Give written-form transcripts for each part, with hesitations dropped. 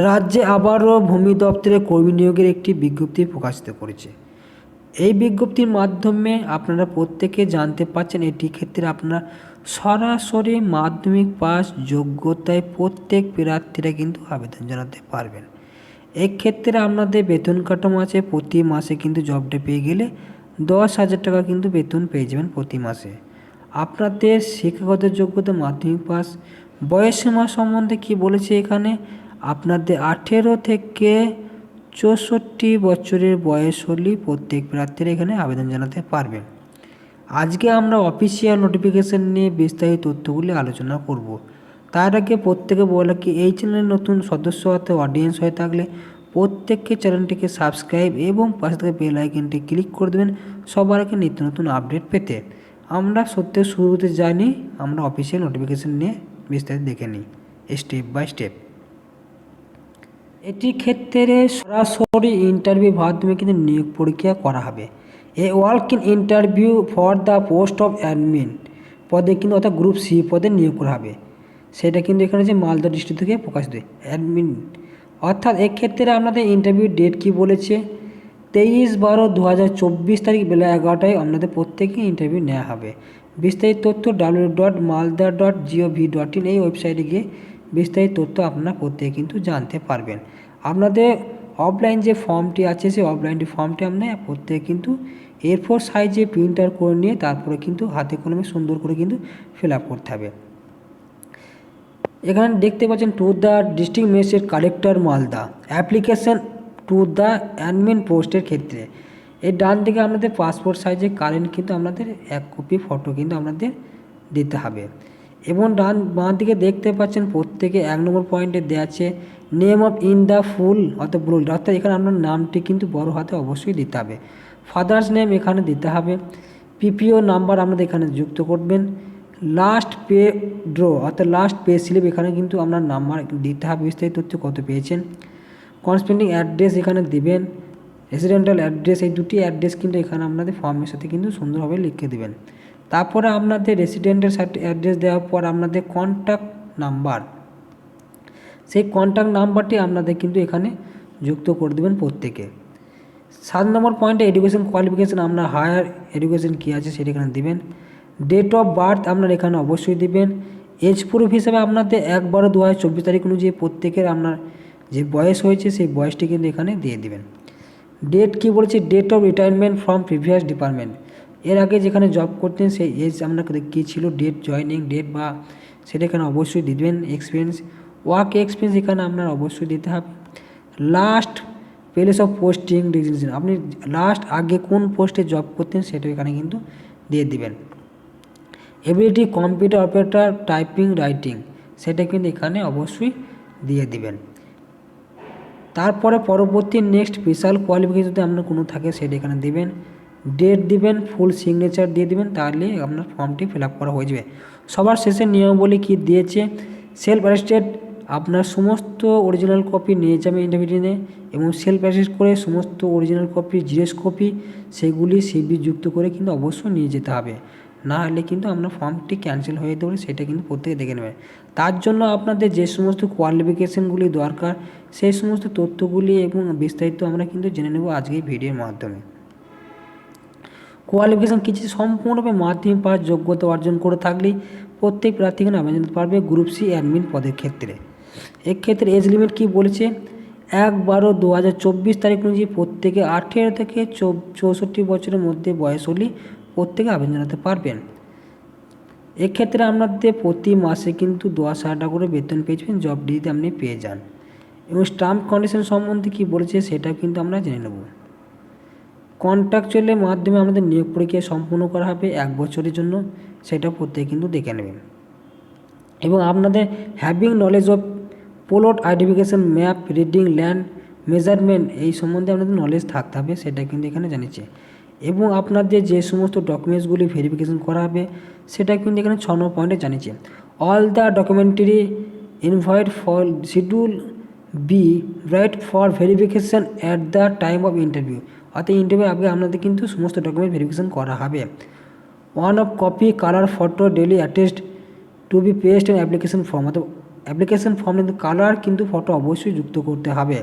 রাজ্যে আবারও ভূমি দপ্তরে কর্মী নিয়োগের একটি বিজ্ঞপ্তি প্রকাশিত করেছে। এই বিজ্ঞপ্তির মাধ্যমে আপনারা প্রত্যেকে জানতে পারছেন এটি ক্ষেত্রে আপনারা সরাসরি মাধ্যমিক পাস যোগ্যতায় প্রত্যেক প্রার্থীরা কিন্তু আবেদন জানাতে পারবেন। এক্ষেত্রে আপনাদের বেতন কাঠামো আছে, প্রতি মাসে কিন্তু জবটা পেয়ে গেলে 10,000 টাকা কিন্তু বেতন পেয়ে যাবেন প্রতি মাসে। আপনাদের শিক্ষাগত যোগ্যতা মাধ্যমিক পাস। বয়সসীমা সম্বন্ধে কি বলেছে এখানে, আপনাদের 18 থেকে 64 বছরের বয়স হলেই প্রত্যেক প্রার্থীরা এখানে আবেদন জানাতে পারবেন। আজকে আমরা অফিসিয়াল নোটিফিকেশান নিয়ে বিস্তারিত তথ্যগুলি আলোচনা করব। তার আগে প্রত্যেকে বলে কি এই চ্যানেলের নতুন সদস্য হতে অডিয়েন্স হয়ে থাকলে প্রত্যেককে চ্যানেলটিকে সাবস্ক্রাইব এবং পাশে থেকে বেল আইকনটি ক্লিক করে দেবেন সবার আগে নিত্য নতুন আপডেট পেতে। আমরা সত্যি শুরুতে জানি, আমরা অফিসিয়াল নোটিফিকেশান নিয়ে বিস্তারিত দেখে নিই স্টেপ বাই স্টেপ। এটি ক্ষেত্রে সরাসরি ইন্টারভিউ মাধ্যমে কিন্তু নিয়োগ পরীক্ষা করা হবে। A walk in interview for the post of admin পদে কিন্তু অর্থাৎ গ্রুপ সি পদে নিয়োগ করা হবে। সেটা কিন্তু এখানে যে মালদা ডিস্ট্রিক্ট থেকে প্রকাশিত অ্যাডমিন, অর্থাৎ এক্ষেত্রে আপনাদের ইন্টারভিউ ডেট কি বলেছে 23/12/2024 তারিখ বেলা 11টায় আপনাদের প্রত্যেকে ইন্টারভিউ নেওয়া হবে। বিস্তারিত তথ্য www.malda.gov.in এই ওয়েবসাইটে গিয়ে বিস্তারিত তথ্য আপনারা প্রত্যেকে কিন্তু জানতে পারবেন। আপনাদের অফলাইন যে ফর্মটি আছে সেই অফলাইনটি ফর্মটি আপনার প্রত্যেকে কিন্তু A4 সাইজে প্রিন্টার করে নিয়ে তারপরে কিন্তু হাতে কলমে সুন্দর করে কিন্তু ফিল আপ করতে হবে। এখানে দেখতে পাচ্ছেন to the district magistrate collector Malda application to the admin পোস্টের ক্ষেত্রে এই ডান দিকে আপনাদের পাসপোর্ট সাইজে কারেন্ট কিন্তু আপনাদের 1 কপি ফটো কিন্তু আপনাদের দিতে হবে। এবং বাঁ দিকে দেখতে পাচ্ছেন প্রত্যেকে 1 নম্বর পয়েন্টে দেওয়া আছে নেম অফ ইন দ্য ফুল অর্থাৎ বোল্ড, অর্থাৎ এখানে আপনার নামটি কিন্তু বড় হাতে অবশ্যই দিতে হবে। ফাদার্স নেম এখানে দিতে হবে। পিপিও নাম্বার আপনাদের এখানে যুক্ত করবেন। লাস্ট পে ড্র অর্থাৎ লাস্ট পে স্লিপ এখানে কিন্তু আপনার নাম্বার দিতে হবে, বিস্তারিত তথ্য কত পেয়েছেন। করেসপন্ডিং অ্যাড্রেস এখানে দিবেন। রেসিডেন্টাল অ্যাড্রেস, এই দুটি অ্যাড্রেস কিন্তু এখানে আপনাদের ফর্মের সাথে কিন্তু সুন্দরভাবে লিখে দেবেন। তারপরে আপনাদের রেসিডেন্টাল অ্যাড্রেস দেওয়ার পর আপনাদের কন্ট্যাক্ট নাম্বার, সেই কন্ট্যাক্ট নাম্বারটি আপনাদের কিন্তু এখানে যুক্ত করে দেবেন প্রত্যেকে। 7 নম্বর পয়েন্টে এডুকেশন কোয়ালিফিকেশান, আপনার হায়ার এডুকেশন কী আছে সেটা এখানে দিবেন। ডেট অফ বার্থ আপনার এখানে অবশ্যই দিবেন। এজ প্রুফ হিসেবে আপনাদের 1/12/2024 তারিখ অনুযায়ী প্রত্যেকের আপনার যে বয়স হয়েছে সেই বয়সটি কিন্তু এখানে দিয়ে দিবেন। ডেট কি বলেছে, date of retirement from previous department, এর আগে যেখানে জব করতেন সেই এজ আপনার কী ছিল, ডেট জয়নিং ডেট বা সেটা এখানে অবশ্যই দিবেন। এক্সপিরিয়েন্স, ওয়ার্ক এক্সপিরিয়েন্স এখানে আপনার অবশ্যই দিতে হবে। Last place of posting designation, আপনি লাস্ট আগে কোন পোস্টে জব করতেন সেটা এখানে কিন্তু দিয়ে দিবেন। Ability computer operator typing writing সেটা কিন্তু এখানে অবশ্যই দিয়ে দিবেন। তারপরে পরবর্তী নেক্সট স্পেশাল কোয়ালিফিকেশন যদি আপনার কোনো থাকে সেটা এখানে দিবেন। ডেট দিবেন, ফুল সিগনেচার দিয়ে দিবেন, তাহলে আপনার ফর্মটি ফিল আপ করা হয়ে যাবে। সবার শেষে নিয়মাবলী কী দিয়েছে, সেলফ অ্যাটেস্টেড আপনার সমস্ত অরিজিনাল কপি নিয়ে যাবেন ইন্টারভিউতে এবং সেলফ অ্যাটেস্ট করে সমস্ত অরিজিনাল কপি জিরক্স কপি সেগুলি সিভি যুক্ত করে কিন্তু অবশ্যই নিয়ে যেতে হবে, না হলে কিন্তু আপনার ফর্মটি ক্যান্সেল হয়ে যেতে পারে, সেটা কিন্তু প্রত্যেকে দেখে নেবে। তার জন্য আপনাদের যে সমস্ত কোয়ালিফিকেশানগুলি দরকার সেই সমস্ত তথ্যগুলি এবং বিস্তারিত আমরা কিন্তু জেনে নেব আজকের ভিডিওর মাধ্যমে। কোয়ালিফিকেশান কিছু সম্পূর্ণভাবে মাধ্যমিক পাস যোগ্যতা অর্জন করে থাকলেই প্রত্যেক প্রার্থী এখানে আবেদন করতে পারবে গ্রুপ সি অ্যাডমিন পদের ক্ষেত্রে। এক্ষেত্রে এজ লিমিট কী বলেছে, 1/12/2024 তারিখ অনুযায়ী প্রত্যেকে 18 থেকে 64 বছরের মধ্যে বয়স হলেই প্রত্যেকে আবেদন জানাতে পারবেন। এক্ষেত্রে আপনাদের প্রতি মাসে কিন্তু 10,000 টাকা করে বেতন পেয়েছেন জব ডিতে আপনি পেয়ে যান। এবং টার্ম কন্ডিশন সম্বন্ধে কী বলেছে সেটাও কিন্তু আমরা জেনে নেব। কন্ট্রাকচুয়ালের মাধ্যমে আমাদের নিয়োগ প্রক্রিয়া সম্পূর্ণ করা হবে 1 বছরের জন্য, সেটা প্রত্যেকে কিন্তু দেখে নেবেন। এবং আপনাদের having knowledge of plot identification map reading land measurement এই সম্বন্ধে আপনাদের নলেজ থাকতে হবে, সেটা কিন্তু এখানে জানিয়েছে। এবং আপনাদের যে সমস্ত ডকুমেন্টসগুলি ভেরিফিকেশন করা হবে সেটা কিন্তু এখানে 6 নম্বর পয়েন্টে জানিয়েছে। All the documentary invite for schedule be right for verification at the time of interview, অর্থাৎ ইন্টারভিউ আগে আপনাদের কিন্তু সমস্ত ডকুমেন্ট ভেরিফিকেশন করা হবে। 1 of copy colour photo duly attest to be paste an application form, অর্থাৎ অ্যাপ্লিকেশন ফর্মে কিন্তু কালার কিন্তু ফটো অবশ্যই যুক্ত করতে হবে।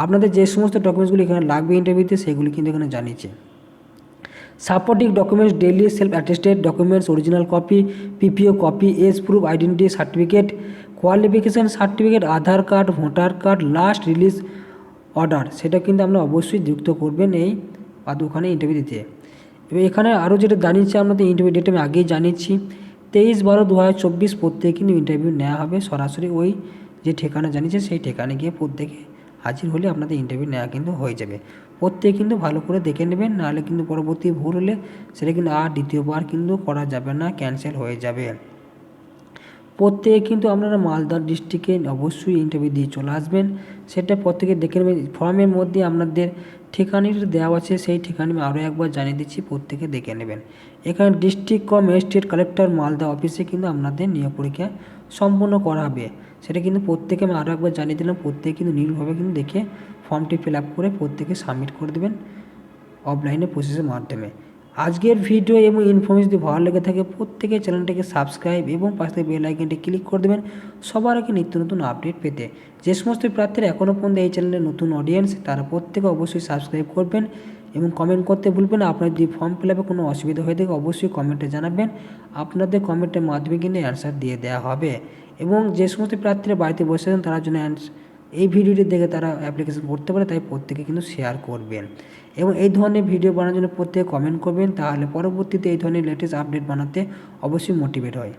আপনাদের যে সমস্ত ডকুমেন্টসগুলি এখানে লাগবে ইন্টারভিউতে সেগুলি কিন্তু এখানে জানিয়েছে। Supporting documents duly self attested documents original copy, PPO copy, age proof, identity certificate, qualification certificate, Aadhaar card, voter card, last release order, সেটা কিন্তু আমরা অবশ্যই যুক্ত করবেন এই ওখানে ইন্টারভিউ দিতে। এবার এখানে আরও যেটা জানিয়েছি আপনাদের ইন্টারভিউ ডেট আমি আগেই জানিয়েছি 23/12/2024 প্রত্যেকে কিন্তু ইন্টারভিউ নেওয়া হবে সরাসরি ওই যে ঠিকানা জানিয়েছে সেই ঠিকানা গিয়ে প্রত্যেকে হাজির হলে আপনাদের ইন্টারভিউ নেওয়া কিন্তু হয়ে যাবে। প্রত্যেকে কিন্তু ভালো করে দেখে নেবেন, নাহলে কিন্তু পরবর্তী ভুল হলে সেটা কিন্তু আর দ্বিতীয়বার কিন্তু করা যাবে না, ক্যান্সেল হয়ে যাবে। প্রত্যেকে কিন্তু আপনারা মালদা ডিস্ট্রিক্টে অবশ্যই ইন্টারভিউ দিয়ে চলে আসবেন, সেটা প্রত্যেকে দেখে নেবেন। ফর্মের মধ্যে আপনাদের ঠিকানাটা দেওয়া আছে, সেই ঠিকানা আমি আরও একবার জানিয়ে দিচ্ছি, প্রত্যেকে দেখে নেবেন। এখানে ডিস্ট্রিক্ট ম্যাজিস্ট্রেট কালেক্টর মালদা অফিসে কিন্তু আপনাদের নিয়োগ পরীক্ষা সম্পন্ন করা হবে, সেটা কিন্তু প্রত্যেকে আমি আরও একবার জানিয়ে দিলাম। প্রত্যেকে কিন্তু নীলভাবে কিন্তু দেখে ফর্মটি ফিল আপ করে প্রত্যেকে সাবমিট করে দেবেন অফলাইনে প্রসেসের মাধ্যমে। আজকের ভিডিও এবং ইনফরমেশন যদি ভালো লেগে থাকে প্রত্যেকে চ্যানেলটিকে সাবস্ক্রাইব এবং পাশে বেল আইকনটি ক্লিক করে দেবেন সবার আগে নিত্য নতুন আপডেট পেতে। যে সমস্ত প্রার্থীরা এখনও পর্যন্ত এই চ্যানেলের নতুন অডিয়েন্স তারা প্রত্যেকে অবশ্যই সাবস্ক্রাইব করবেন এবং কমেন্ট করতে ভুলবেন না। আপনার যদি ফর্ম ফিল আপে কোনো অসুবিধা হয়ে থাকে অবশ্যই কমেন্টে জানাবেন, আপনাদের কমেন্টের মাধ্যমে কিন্তু অ্যান্সার দিয়ে দেওয়া হবে। এবং যে সমস্ত প্রার্থীরা বাড়িতে বসে আছেন তারা জন্য এই ভিডিওটি দেখে তারা অ্যাপ্লিকেশন করতে পারে, তাই প্রত্যেকে কিন্তু শেয়ার করবেন এবং এই ধরনের ভিডিও বানানোর জন্য প্রত্যেকে কমেন্ট করবেন, তাহলে পরবর্তীতে এই ধরনের লেটেস্ট আপডেট বানাতে অবশ্যই মোটিভেট হয়।